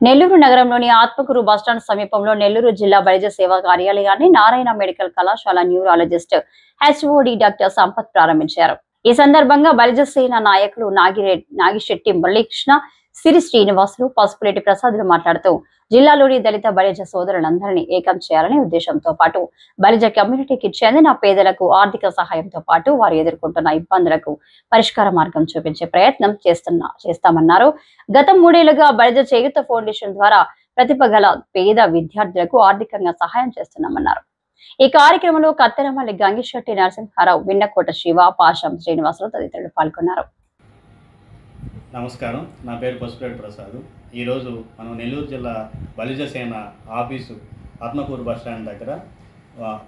నెల్లూరు నగరంలోని ఆత్మకూరు బస్టాండ్ సమీపంలో నెల్లూరు జిల్లా వైద్య సేవా కార్యాలయాన్ని నారాయణ మెడికల్ కళాశాల న్యూరాలజిస్ట్ హెచ్ఓడి డాక్టర్ సంపత్ ప్రారంభించారు. ఈ సందర్భంగా బలిజ సేన నాయకులు నాగిశెట్టి మురళీకృష్ణ, సిరి శ్రీనివాసులు, పసుపులేటి ప్రసాదులు మాట్లాడుతూ జిల్లాలోని దళిత బలిజ సోదరులందరినీ ఏకం చేయాలనే ఉద్దేశంతో పాటు బలిజ కమ్యూనిటీకి చెందిన పేదలకు ఆర్థిక సహాయంతో పాటు వారు ఎదుర్కొంటున్న ఇబ్బందులకు పరిష్కార మార్గం చూపించే ప్రయత్నం చేస్తామన్నారు. గత 3 ఏళ్లుగా బలిజ చేయూత ఫౌండేషన్ ద్వారా ప్రతిభ గల పేద విద్యార్థులకు ఆర్థికంగా సహాయం చేస్తున్నామన్నారు. ఈ కార్యక్రమంలో కత్తెరమల్లి గంగిశెట్టి నరసింహారావు, విన్నకోట శివ, పాషం శ్రీనివాసులు తదితరులు పాల్గొన్నారు. నమస్కారం, నా పేరు పసుపులేటి ప్రసాద్. ఈరోజు మనం నెల్లూరు జిల్లా బలిజ సేన ఆఫీసు ఆత్మకూరు బస్టాండ్ దగ్గర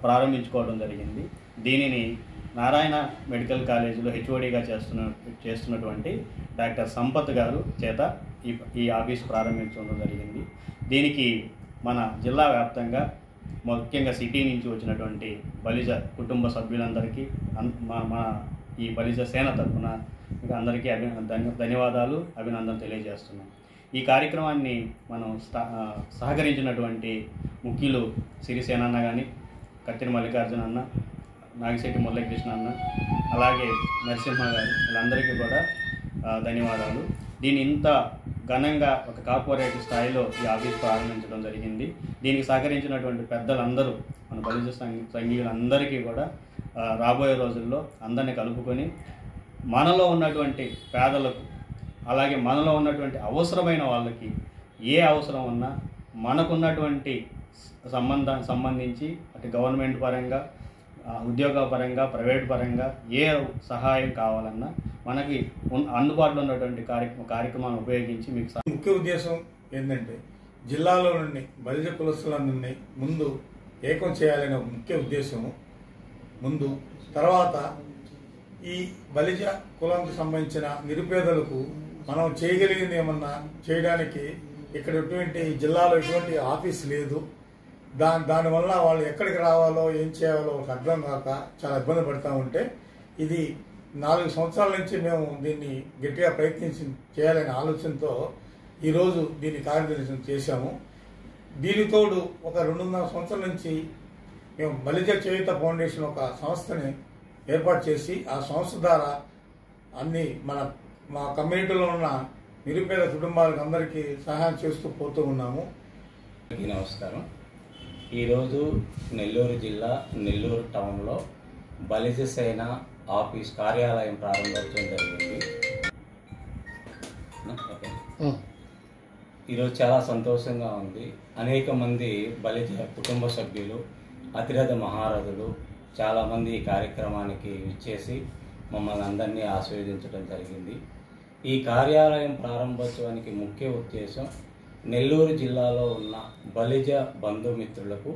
ప్రారంభించుకోవడం జరిగింది. దీనిని నారాయణ మెడికల్ కాలేజీలో హెచ్ఓడిగా చేస్తున్నటువంటి డాక్టర్ సంపత్ గారు చేత ఈ ఆఫీసు ప్రారంభించడం జరిగింది. దీనికి మన జిల్లా వ్యాప్తంగా ముఖ్యంగా సిటీ నుంచి వచ్చినటువంటి బలిజ కుటుంబ సభ్యులందరికీ మన ఈ బలిజ సేన తరఫున అందరికీ ధన్యవాదాలు, అభినందనలు తెలియజేస్తున్నాం. ఈ కార్యక్రమాన్ని మనం సహకరించినటువంటి ముఖ్యులు సిరిసేన అన్న కానీ, కత్తిరి మల్లికార్జున అన్న, నాగిశెట్టి మురళీకృష్ణ అన్న, అలాగే నరసింహ గారు, వీళ్ళందరికీ కూడా ధన్యవాదాలు. దీన్ని ఇంత ఘనంగా ఒక కార్పొరేట్ స్థాయిలో ఈ ఆఫీస్ ప్రారంభించడం జరిగింది. దీనికి సహకరించినటువంటి పెద్దలందరూ, మన బలిజ సంఘీయులందరికీ కూడా రాబోయే రోజుల్లో అందరినీ కలుపుకొని మనలో ఉన్నటువంటి పేదలకు, అలాగే మనలో ఉన్నటువంటి అవసరమైన వాళ్ళకి ఏ అవసరం ఉన్నా మనకున్నటువంటి సంబంధించి అటు గవర్నమెంట్ పరంగా, ఉద్యోగ పరంగా, ప్రైవేట్ పరంగా ఏ సహాయం కావాలన్నా మనకి అందుబాటులో ఉన్నటువంటి కార్యక్రమాలను ఉపయోగించి మీకు ముఖ్య ఉద్దేశం ఏంటంటే జిల్లాలో నుండి బలిజ కులస్తులందరినీ ముందు ఏకం చేయాలనే ముఖ్య ఉద్దేశము ముందు. తర్వాత ఈ బలిజ కులానికి సంబంధించిన నిరుపేదలకు మనం చేయగలిగింది ఏమన్నా చేయడానికి ఇక్కడ ఎటువంటి జిల్లాలో ఎటువంటి ఆఫీస్ లేదు. దానివల్ల వాళ్ళు ఎక్కడికి రావాలో ఏం చేయాలో ఒక అర్థం కాక చాలా ఇబ్బంది పడుతూ ఉంటే, ఇది 4 సంవత్సరాల నుంచి మేము దీన్ని గట్టిగా ప్రయత్నించి చేయాలనే ఆలోచనతో ఈరోజు దీన్ని కార్యదర్శనం చేశాము. దీనితోడు ఒక 2.5 సంవత్సరాల నుంచి మేము బలిజ చేయూత ఫౌండేషన్ ఒక సంస్థని ఏర్పాటు చేసి ఆ సంస్థ ద్వారా అన్ని మా కమ్యూనిటీలో ఉన్న నిరుపేద కుటుంబాలకు అందరికీ సహాయం చేస్తూ పోతూ ఉన్నాము. నమస్కారం. ఈరోజు నెల్లూరు జిల్లా నెల్లూరు టౌన్లో బలిజ సేన ఆఫీస్ కార్యాలయం ప్రారంభోత్సవం జరిగింది. ఈరోజు చాలా సంతోషంగా ఉంది. అనేక మంది బలిజ కుటుంబ సభ్యులు, అతిరథ మహారథులు చాలామంది ఈ కార్యక్రమానికి ఇచ్చేసి మమ్మల్ని అందరినీ ఆశీర్వదించడం జరిగింది. ఈ కార్యాలయం ప్రారంభోత్సవానికి ముఖ్య ఉద్దేశం నెల్లూరు జిల్లాలో ఉన్న బలిజ బంధుమిత్రులకు